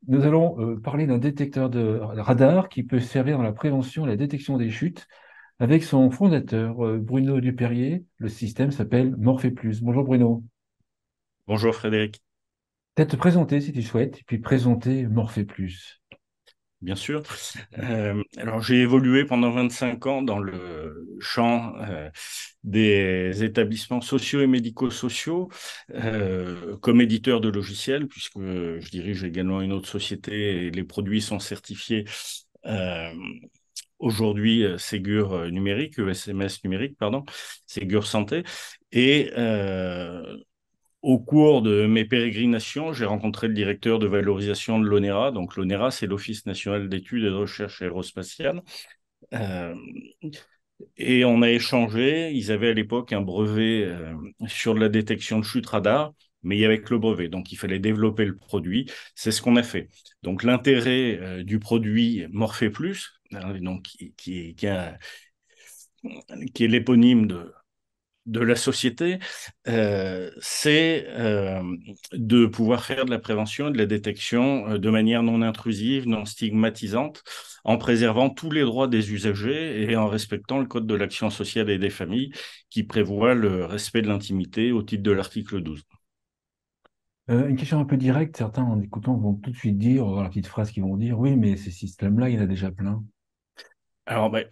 Nous allons parler d'un détecteur de radar qui peut servir dans la prévention et la détection des chutes avec son fondateur, Bruno Duperrier. Le système s'appelle Morphe+. Bonjour Bruno. Bonjour Frédéric, Peut-être te présenter si tu souhaites, et puis présenter Morphe+. bien sûr. Alors j'ai évolué pendant 25 ans dans le champ des établissements sociaux et médico-sociaux comme éditeur de logiciels, puisque je dirige également une autre société et les produits sont certifiés euh, aujourd'hui Ségur numérique, ESMS numérique, pardon, Ségur santé. Et au cours de mes pérégrinations, j'ai rencontré le directeur de valorisation de l'ONERA. Donc l'ONERA, c'est l'Office national d'études et de recherche aérospatiale. Euh, et on a échangé. Ils avaient à l'époque un brevet sur la détection de chute radar, mais il y avait que le brevet. Donc il fallait développer le produit. C'est ce qu'on a fait. Donc l'intérêt du produit Morphe Plus, hein, donc, qui est l'éponyme de la société, c'est de pouvoir faire de la prévention et de la détection de manière non intrusive, non stigmatisante, en préservant tous les droits des usagers et en respectant le Code de l'action sociale et des familles qui prévoit le respect de l'intimité au titre de l'article 12. Une question un peu directe, certains en écoutant vont tout de suite dire, dans la petite phrase qu'ils vont dire, oui, mais ces systèmes-là, il y en a déjà plein. Alors, ben,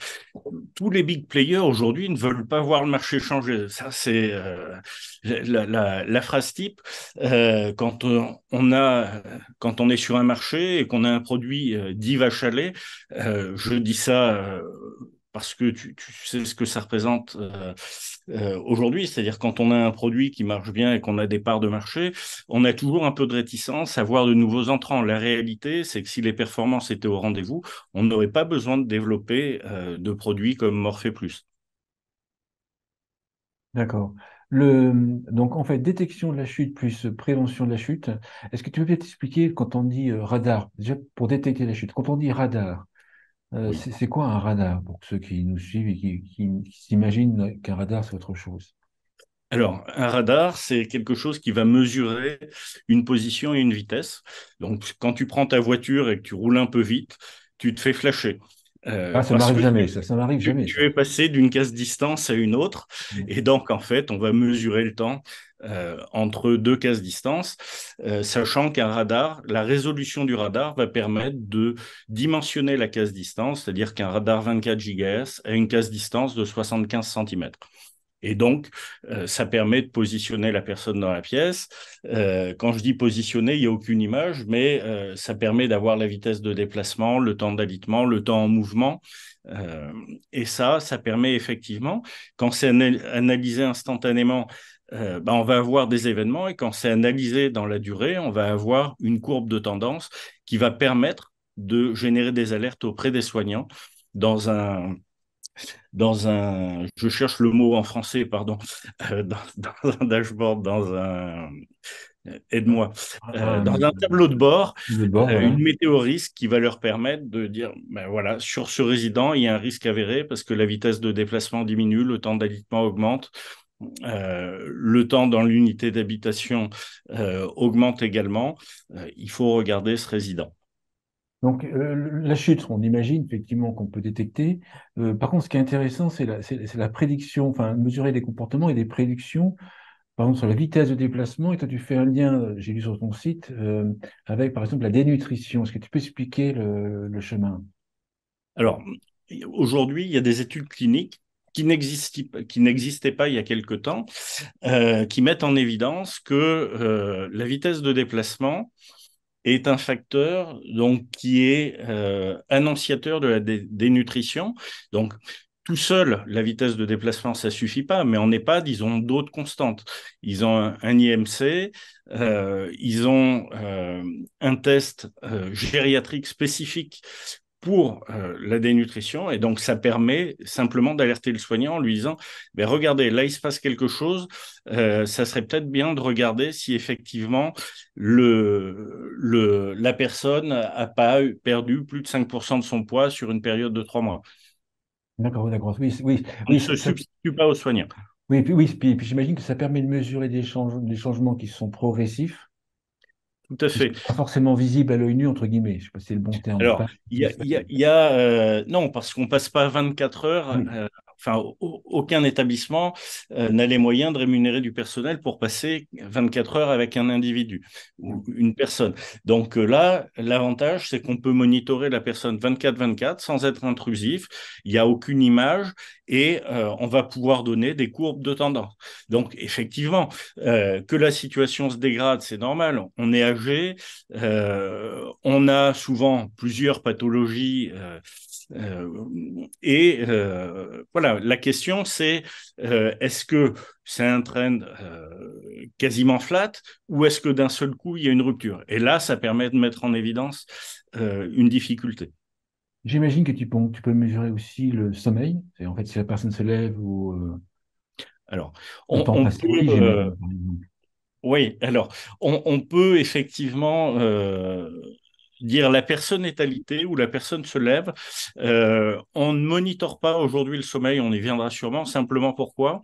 tous les big players aujourd'hui ne veulent pas voir le marché changer. Ça, c'est la phrase type. Quand on est sur un marché et qu'on a un produit dit vache à lait, je dis ça parce que tu sais ce que ça représente aujourd'hui. C'est-à-dire quand on a un produit qui marche bien et qu'on a des parts de marché, on a toujours un peu de réticence à voir de nouveaux entrants. La réalité, c'est que si les performances étaient au rendez-vous, on n'aurait pas besoin de développer de produits comme Morphe Plus. D'accord. Donc, en fait, détection de la chute plus prévention de la chute. Est-ce que tu peux peut-être expliquer quand on dit radar, déjà pour détecter la chute, quand on dit radar, Oui. c'est quoi un radar pour ceux qui nous suivent et qui s'imaginent qu'un radar c'est autre chose? Alors, un radar, c'est quelque chose qui va mesurer une position et une vitesse. Donc, quand tu prends ta voiture et que tu roules un peu vite, tu te fais flasher. Ah, ça Parce m'arrive que jamais, ça m'arrive jamais, tu ça. es passé d'une case distance à une autre. Et donc, en fait, on va mesurer le temps entre deux cases distance, sachant qu'un radar, la résolution du radar va permettre de dimensionner la case distance, c'est-à-dire qu'un radar 24 GHz a une case distance de 75 cm. Et donc, ça permet de positionner la personne dans la pièce. Quand je dis positionner, il n'y a aucune image, mais ça permet d'avoir la vitesse de déplacement, le temps d'alitement, le temps en mouvement. Euh, et ça permet effectivement, quand c'est analysé instantanément, ben on va avoir des événements et quand c'est analysé dans la durée, on va avoir une courbe de tendance qui va permettre de générer des alertes auprès des soignants dans je cherche le mot en français, pardon, dans un dashboard, aide-moi, dans un tableau de bord, De bord, voilà. une météo risque qui va leur permettre de dire, ben voilà, sur ce résident, il y a un risque avéré parce que la vitesse de déplacement diminue, le temps d'alitement augmente, le temps dans l'unité d'habitation augmente également. Il faut regarder ce résident. Donc, la chute, on imagine effectivement qu'on peut détecter. Par contre, ce qui est intéressant, c'est la prédiction, enfin, mesurer les comportements et des prédictions, par exemple, sur la vitesse de déplacement. Et toi, tu fais un lien, j'ai vu sur ton site, avec, par exemple, la dénutrition. Est-ce que tu peux expliquer le chemin? Alors, aujourd'hui, il y a des études cliniques qui n'existaient pas il y a quelque temps, qui mettent en évidence que la vitesse de déplacement est un facteur donc, qui est annonciateur de la dénutrition. Donc, tout seul, la vitesse de déplacement, ça suffit pas, mais en EHPAD, ils ont d'autres constantes. Ils ont un IMC, ils ont un test gériatrique spécifique pour la dénutrition. Et donc, ça permet simplement d'alerter le soignant en lui disant, ben, regardez, là, il se passe quelque chose. Ça serait peut-être bien de regarder si effectivement la personne n'a pas perdu plus de 5% de son poids sur une période de 3 mois. D'accord, d'accord. Oui, oui, On ne oui, se substitue pas aux soignants. oui, puis j'imagine que ça permet de mesurer des changements qui sont progressifs. tout à Qui ne fait. sont pas forcément visibles à l'œil nu, entre guillemets. Je ne sais pas si c'est le bon terme. Alors, Pas non, parce qu'on passe pas 24 Ah heures, oui. enfin, aucun établissement n'a les moyens de rémunérer du personnel pour passer 24 heures avec un individu ou une personne. Donc là, l'avantage, c'est qu'on peut monitorer la personne 24/24 sans être intrusif. Il n'y a aucune image et on va pouvoir donner des courbes de tendance. Donc, effectivement, que la situation se dégrade, c'est normal. On est âgé, on a souvent plusieurs pathologies voilà, la question c'est est-ce que c'est un trend quasiment flat ou est-ce que d'un seul coup il y a une rupture? Et là, ça permet de mettre en évidence une difficulté. J'imagine que tu peux mesurer aussi le sommeil. C'est en fait si la personne se lève ou Alors, le temps on passé, peut j'imagine, par exemple. oui, alors on peut effectivement dire la personne est alitée ou la personne se lève. On ne monitore pas aujourd'hui le sommeil, on y viendra sûrement. Simplement pourquoi?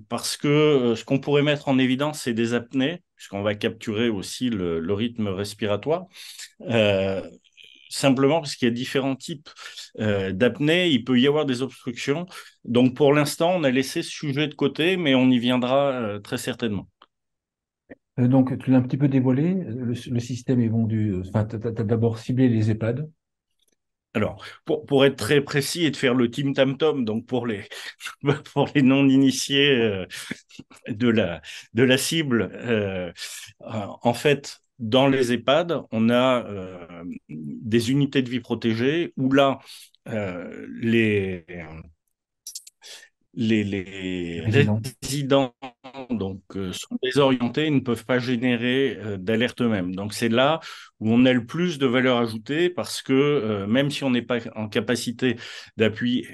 Parce que ce qu'on pourrait mettre en évidence, c'est des apnées, puisqu'on va capturer aussi le rythme respiratoire. Euh, Simplement parce qu'il y a différents types d'apnée, il peut y avoir des obstructions. Donc pour l'instant, on a laissé ce sujet de côté, mais on y viendra très certainement. Donc, tu l'as un petit peu dévoilé. Le système est vendu. Enfin, tu as d'abord ciblé les EHPAD. Alors, pour être très précis et de faire le tim tam tom, donc pour les non-initiés de de la cible, en fait, dans les EHPAD, on a des unités de vie protégées où là, les les Résidents. résidents sont désorientés et ne peuvent pas générer d'alerte eux-mêmes. Donc c'est là où on a le plus de valeur ajoutée parce que même si on n'est pas en capacité d'appuyer,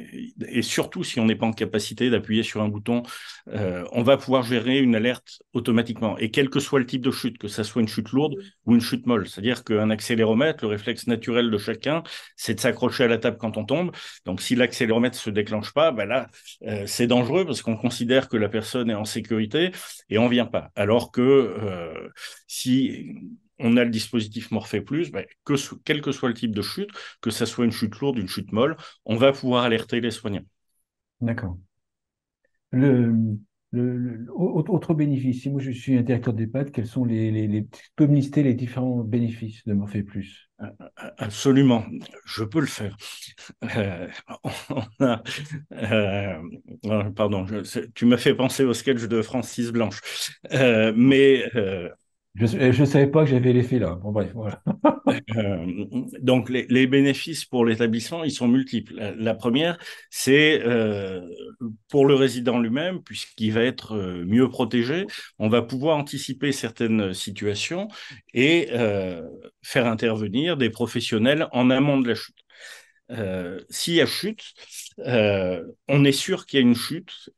et surtout si on n'est pas en capacité d'appuyer sur un bouton, on va pouvoir gérer une alerte automatiquement. Et quel que soit le type de chute, que ça soit une chute lourde ou une chute molle, c'est-à-dire qu'un accéléromètre, le réflexe naturel de chacun, c'est de s'accrocher à la table quand on tombe. Donc si l'accéléromètre se déclenche pas, ben là, c'est dangereux parce qu'on considère que la personne est en sécurité et on vient pas. Alors que si on a le dispositif Morphe Plus, ben, quel que soit le type de chute, que ça soit une chute lourde, une chute molle, on va pouvoir alerter les soignants. D'accord. Le, autre bénéfice, si moi je suis un directeur d'EHPAD, quels sont tu peux me lister les différents bénéfices de Morphe Plus? Absolument, je peux le faire. Euh, on a, pardon, tu m'as fait penser au sketch de Francis Blanche. Mais Je ne savais pas que j'avais l'effet là. Bon, bref, voilà. donc, les bénéfices pour l'établissement, ils sont multiples. La première, c'est pour le résident lui-même, puisqu'il va être mieux protégé, on va pouvoir anticiper certaines situations et faire intervenir des professionnels en amont de la chute. S'il y a chute, on est sûr qu'il y a une chute.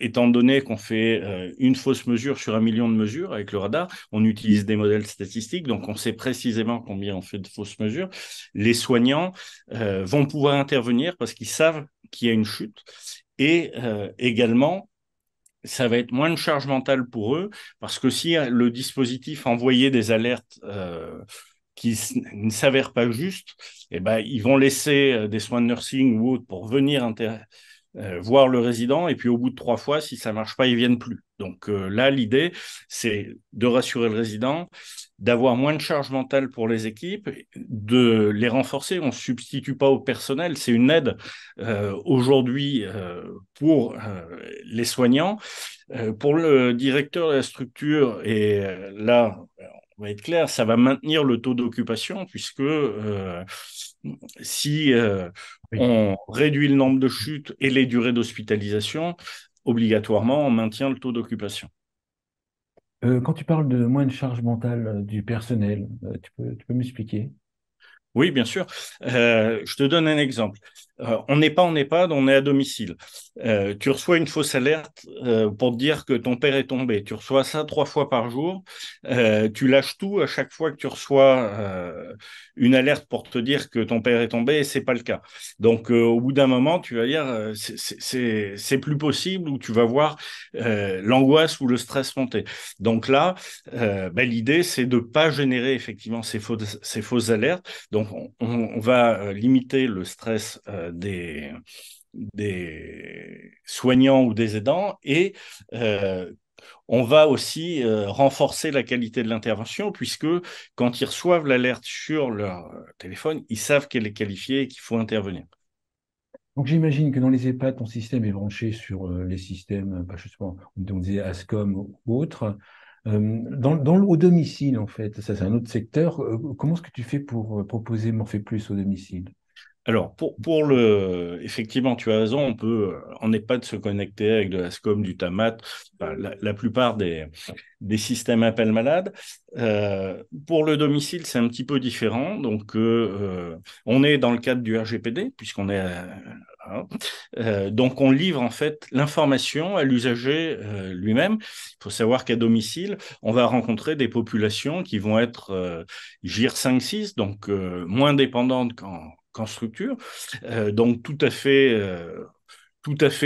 Étant donné qu'on fait une fausse mesure sur 1 million de mesures avec le radar, on utilise des modèles statistiques, donc on sait précisément combien on fait de fausses mesures. Les soignants vont pouvoir intervenir parce qu'ils savent qu'il y a une chute. Et également, ça va être moins de charge mentale pour eux, parce que si le dispositif envoyait des alertes qui ne s'avèrent pas justes, eh ben, ils vont laisser des soins de nursing ou autres pour venir voir le résident, et puis au bout de 3 fois, si ça marche pas, ils viennent plus. Donc là, l'idée, c'est de rassurer le résident, d'avoir moins de charge mentale pour les équipes, de les renforcer. On ne se substitue pas au personnel, c'est une aide aujourd'hui pour les soignants. Pour le directeur de la structure, et là, on va être clair, ça va maintenir le taux d'occupation, puisque si Oui. on réduit le nombre de chutes et les durées d'hospitalisation, obligatoirement, on maintient le taux d'occupation. Quand tu parles de moins de charge mentale du personnel, tu peux m'expliquer? Oui, bien sûr. Je te donne un exemple. On n'est pas en EHPAD, on est à domicile. Tu reçois une fausse alerte pour te dire que ton père est tombé. Tu reçois ça 3 fois par jour. Tu lâches tout à chaque fois que tu reçois une alerte pour te dire que ton père est tombé et c'est pas le cas. Donc, au bout d'un moment, tu vas dire c'est plus possible ou tu vas voir l'angoisse ou le stress monter. Donc là, l'idée, c'est de pas générer effectivement ces fausses alertes. Donc, on va limiter le stress des soignants ou des aidants et on va aussi renforcer la qualité de l'intervention puisque quand ils reçoivent l'alerte sur leur téléphone, ils savent qu'elle est qualifiée et qu'il faut intervenir. Donc j'imagine que dans les EHPAD, ton système est branché sur les systèmes, justement, on disait Ascom ou autres. Au domicile, en fait, ça c'est un autre secteur. Comment est-ce que tu fais pour proposer Morphe Plus au domicile? Alors, effectivement, tu as raison, on peut en EHPAD se connecter avec de la SCOM, du TAMAT, enfin, la plupart des systèmes appel malade. Pour le domicile, c'est un petit peu différent. Donc, on est dans le cadre du RGPD, puisqu'on est hein. Donc, on livre en fait l'information à l'usager lui-même. Il faut savoir qu'à domicile, on va rencontrer des populations qui vont être GIR 5-6, donc moins dépendantes qu'en structure, donc tout à fait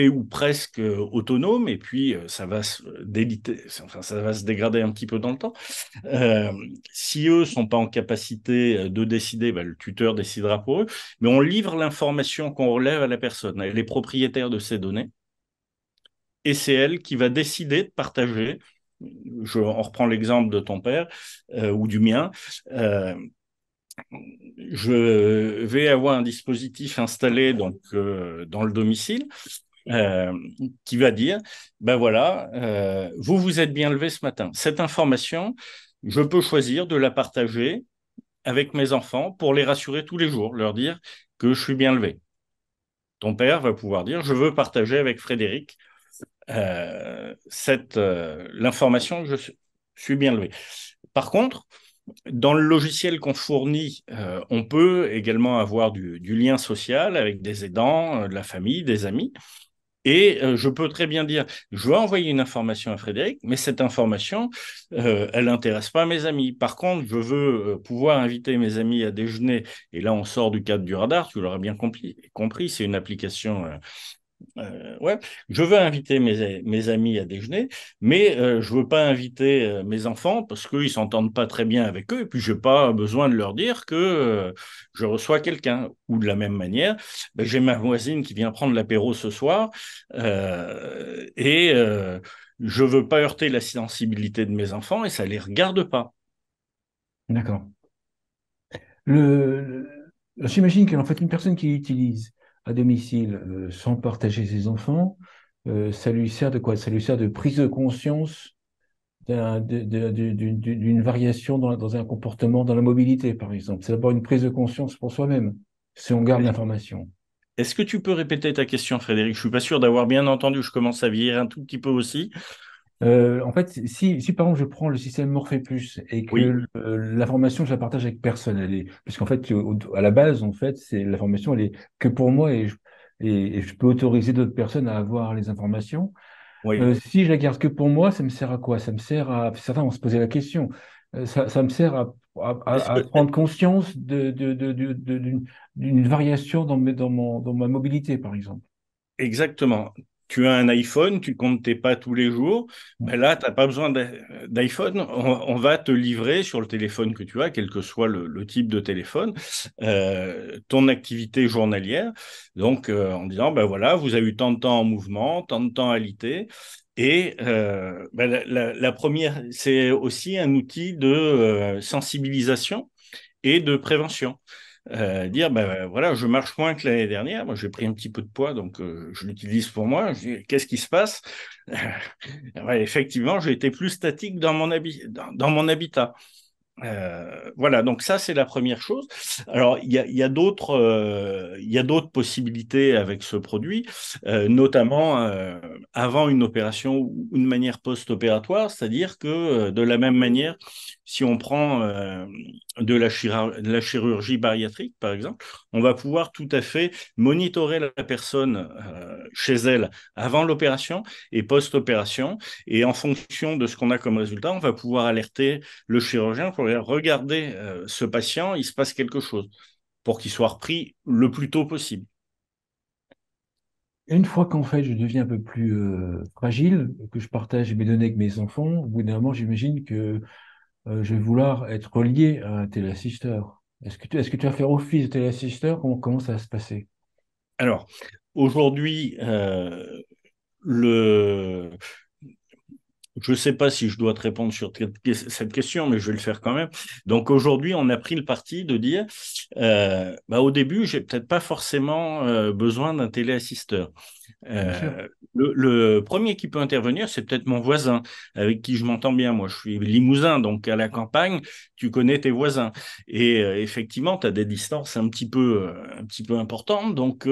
ou presque autonome, et puis ça va se déliter, enfin, ça va se dégrader un petit peu dans le temps. Euh, Si eux sont pas en capacité de décider, le tuteur décidera pour eux, mais on livre l'information qu'on relève à la personne. Elle est propriétaire de ces données, et c'est elle qui va décider de partager. On reprend l'exemple de ton père ou du mien. Euh, je vais avoir un dispositif installé donc dans le domicile euh, qui va dire ben voilà, vous vous êtes bien levé ce matin. Cette information, je peux choisir de la partager avec mes enfants pour les rassurer tous les jours, leur dire que je suis bien levé. Ton père va pouvoir dire je veux partager avec Frédéric l'information que suis bien levé. Par contre, dans le logiciel qu'on fournit, on peut également avoir du lien social avec des aidants, de la famille, des amis. Et je peux très bien dire, je veux envoyer une information à Frédéric, mais cette information, elle n'intéresse pas mes amis. Par contre, je veux pouvoir inviter mes amis à déjeuner. Et là, on sort du cadre du radar, tu l'auras bien compris, c'est une application ouais, je veux inviter mes amis à déjeuner, mais je veux pas inviter mes enfants parce qu'ils s'entendent pas très bien avec eux, et puis j'ai pas besoin de leur dire que je reçois quelqu'un. Ou de la même manière, j'ai ma voisine qui vient prendre l'apéro ce soir, et je veux pas heurter la sensibilité de mes enfants et ça les regarde pas. D'accord. Le, J'imagine qu'en fait, une personne qui utilise à domicile sans partager ses enfants, ça lui sert de quoi? Ça lui sert de prise de conscience d'une variation dans un comportement, dans la mobilité, par exemple. C'est d'abord une prise de conscience pour soi-même, si on garde l'information. Est-ce que tu peux répéter ta question, Frédéric? Je suis pas sûr d'avoir bien entendu. Je commence à vieillir un tout petit peu aussi. En fait, si par exemple je prends le système Morphe Plus et Oui, que l'information je la partage avec personne, puisqu'en fait à la base en fait c'est l'information elle est que pour moi et je peux autoriser d'autres personnes à avoir les informations. oui. Si je la garde que pour moi, ça me sert à quoi? Ça me sert à certains vont se poser la question. Ça me sert Est-ce à que, prendre conscience d'une variation dans ma mobilité par exemple. Exactement. Tu as un iPhone, tu comptes tes pas tous les jours. Ben là, tu n'as pas besoin d'iPhone. On va te livrer sur le téléphone que tu as, quel que soit le type de téléphone, ton activité journalière. Donc, en disant, ben voilà, vous avez eu tant de temps en mouvement, tant de temps alité. Et la première, c'est aussi un outil de sensibilisation et de prévention. Dire, ben, voilà, je marche moins que l'année dernière. Moi, j'ai pris un petit peu de poids, donc je l'utilise pour moi. Je dis, qu'est-ce qui se passe? Ouais, effectivement, j'ai été plus statique dans mon habitat. Voilà, donc ça c'est la première chose. Alors il y a d'autres possibilités avec ce produit, notamment avant une opération ou une manière post-opératoire, c'est-à-dire que de la même manière, si on prend de la chirurgie bariatrique par exemple, on va pouvoir tout à fait monitorer la personne chez elle avant l'opération et post-opération, et en fonction de ce qu'on a comme résultat, on va pouvoir alerter le chirurgien pour regarder ce patient, il se passe quelque chose pour qu'il soit repris le plus tôt possible. Une fois qu'en fait je deviens un peu plus fragile, que je partage mes données avec mes enfants, au bout d'un moment, j'imagine que je vais vouloir être relié à un téléassisteur. Est-ce que tu vas faire office de téléassisteur? Comment ça va se passer? Alors, aujourd'hui, le, je ne sais pas si je dois te répondre sur cette question, mais je vais le faire quand même. Donc aujourd'hui, on a pris le parti de dire, au début, j'ai peut-être pas forcément besoin d'un téléassisteur. Bien sûr. Le premier qui peut intervenir, c'est peut-être mon voisin, avec qui je m'entends bien. Moi, je suis limousin, donc à la campagne, tu connais tes voisins. Et effectivement, tu as des distances un petit peu importantes. Donc,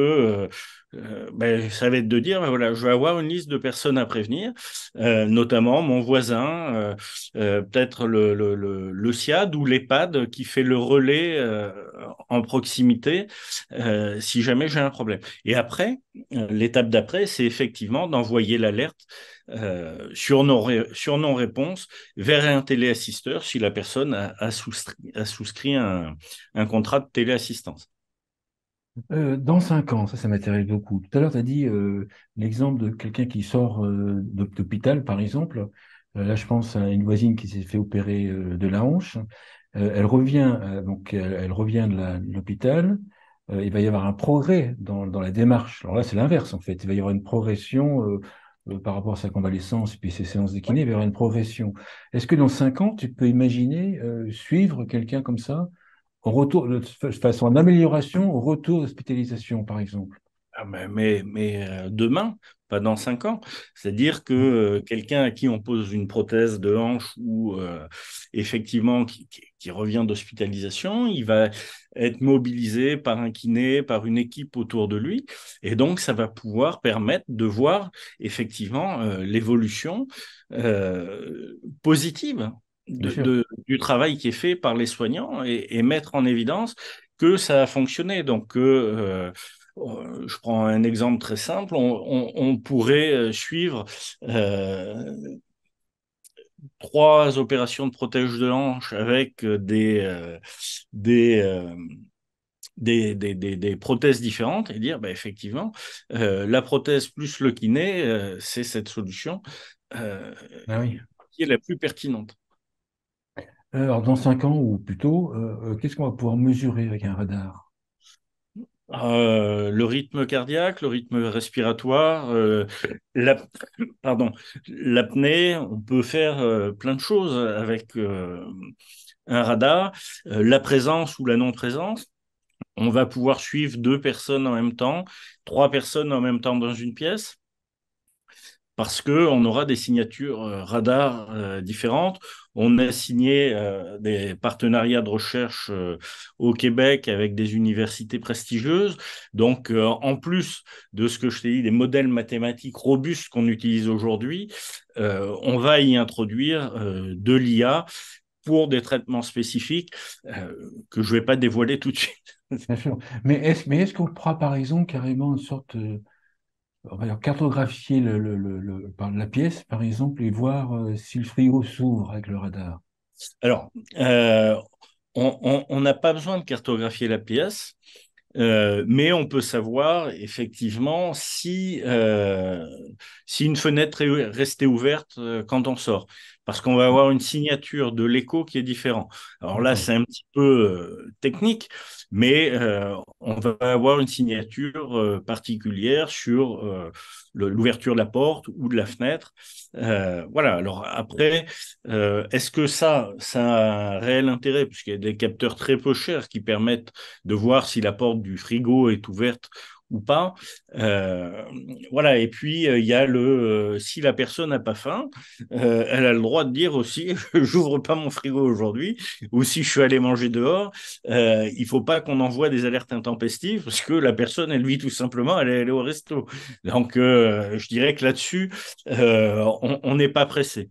ça va être de dire, voilà, je vais avoir une liste de personnes à prévenir, notamment mon voisin, peut-être le SIAD ou l'EHPAD qui fait le relais en proximité si jamais j'ai un problème. Et après, l'étape d'après, c'est effectivement d'envoyer l'alerte sur non-réponse vers un téléassisteur si la personne a souscrit un contrat de téléassistance. Dans 5 ans, ça m'intéresse beaucoup. Tout à l'heure, tu as dit l'exemple de quelqu'un qui sort d'hôpital, par exemple. Là, je pense à une voisine qui s'est fait opérer de la hanche. Elle revient, elle revient de l'hôpital. Il va y avoir un progrès dans la démarche. Alors là, c'est l'inverse, en fait. Il va y avoir une progression par rapport à sa convalescence et puis ses séances de kiné. Il va y avoir une progression. Est-ce que dans 5 ans, tu peux imaginer suivre quelqu'un comme ça? Au retour, de façon en amélioration, au retour d'hospitalisation, par exemple. Ah demain, pas dans 5 ans. C'est-à-dire que quelqu'un à qui on pose une prothèse de hanche ou effectivement qui revient d'hospitalisation, il va être mobilisé par un kiné, par une équipe autour de lui. Et donc, ça va pouvoir permettre de voir effectivement l'évolution positive Bien sûr. du travail qui est fait par les soignants et mettre en évidence que ça a fonctionné. Donc, je prends un exemple très simple. On pourrait suivre euh, 3 opérations de protège de hanche avec des, euh, des prothèses différentes et dire, bah, effectivement, la prothèse plus le kiné, c'est cette solution euh, Ah oui. qui est la plus pertinente. Alors, dans 5 ans ou plus tôt, qu'est-ce qu'on va pouvoir mesurer avec un radar? Le rythme cardiaque, le rythme respiratoire, pardon, l'apnée, on peut faire plein de choses avec un radar, la présence ou la non-présence. On va pouvoir suivre 2 personnes en même temps, 3 personnes en même temps dans une pièce parce qu'on aura des signatures radar différentes. On a signé des partenariats de recherche au Québec avec des universités prestigieuses. Donc, en plus de ce que je t'ai dit, des modèles mathématiques robustes qu'on utilise aujourd'hui, on va y introduire de l'IA pour des traitements spécifiques que je ne vais pas dévoiler tout de suite. Bien sûr. Mais est-ce qu'on pourra, par exemple, carrément une sorte, on va dire, cartographier la pièce, par exemple, et voir si le frigo s'ouvre avec le radar? Alors, on n'a pas besoin de cartographier la pièce. Mais on peut savoir effectivement si une fenêtre est restée ouverte quand on sort, parce qu'on va avoir une signature de l'écho qui est différente. Alors là, D'accord. c'est un petit peu technique, mais on va avoir une signature particulière sur l'ouverture de la porte ou de la fenêtre. Voilà, alors après, est-ce que ça a un réel intérêt, puisqu'il y a des capteurs très peu chers qui permettent de voir si la porte du frigo est ouverte ou pas. Euh, voilà. Et puis, il y a si la personne n'a pas faim, elle a le droit de dire aussi, j'ouvre pas mon frigo aujourd'hui, ou si je suis allé manger dehors, il faut pas qu'on envoie des alertes intempestives parce que la personne, elle vit tout simplement, elle est au resto. Donc, je dirais que là-dessus, on n'est pas pressé.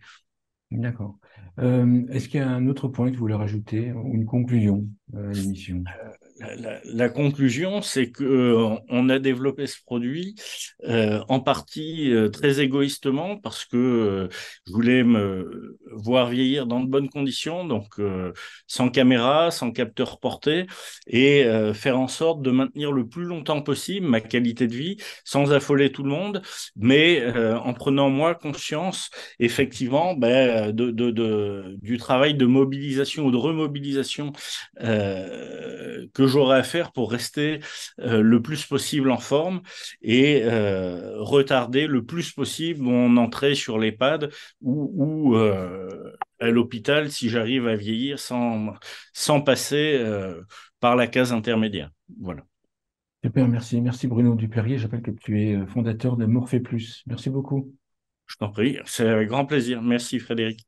D'accord. Est-ce qu'il y a un autre point que vous voulez rajouter ou une conclusion à l'émission? La conclusion, c'est que on a développé ce produit en partie très égoïstement parce que je voulais me voir vieillir dans de bonnes conditions, donc sans caméra, sans capteur porté, et faire en sorte de maintenir le plus longtemps possible ma qualité de vie sans affoler tout le monde, mais en prenant moi conscience effectivement ben, du travail de mobilisation ou de remobilisation que j'aurai à faire pour rester le plus possible en forme et retarder le plus possible mon entrée sur l'EHPAD ou à l'hôpital si j'arrive à vieillir sans passer par la case intermédiaire. Voilà, Super, merci. Merci Bruno Duperrier. J'appelle que tu es fondateur de Morphe Plus. Merci beaucoup. je t'en prie, c'est avec grand plaisir. Merci Frédéric.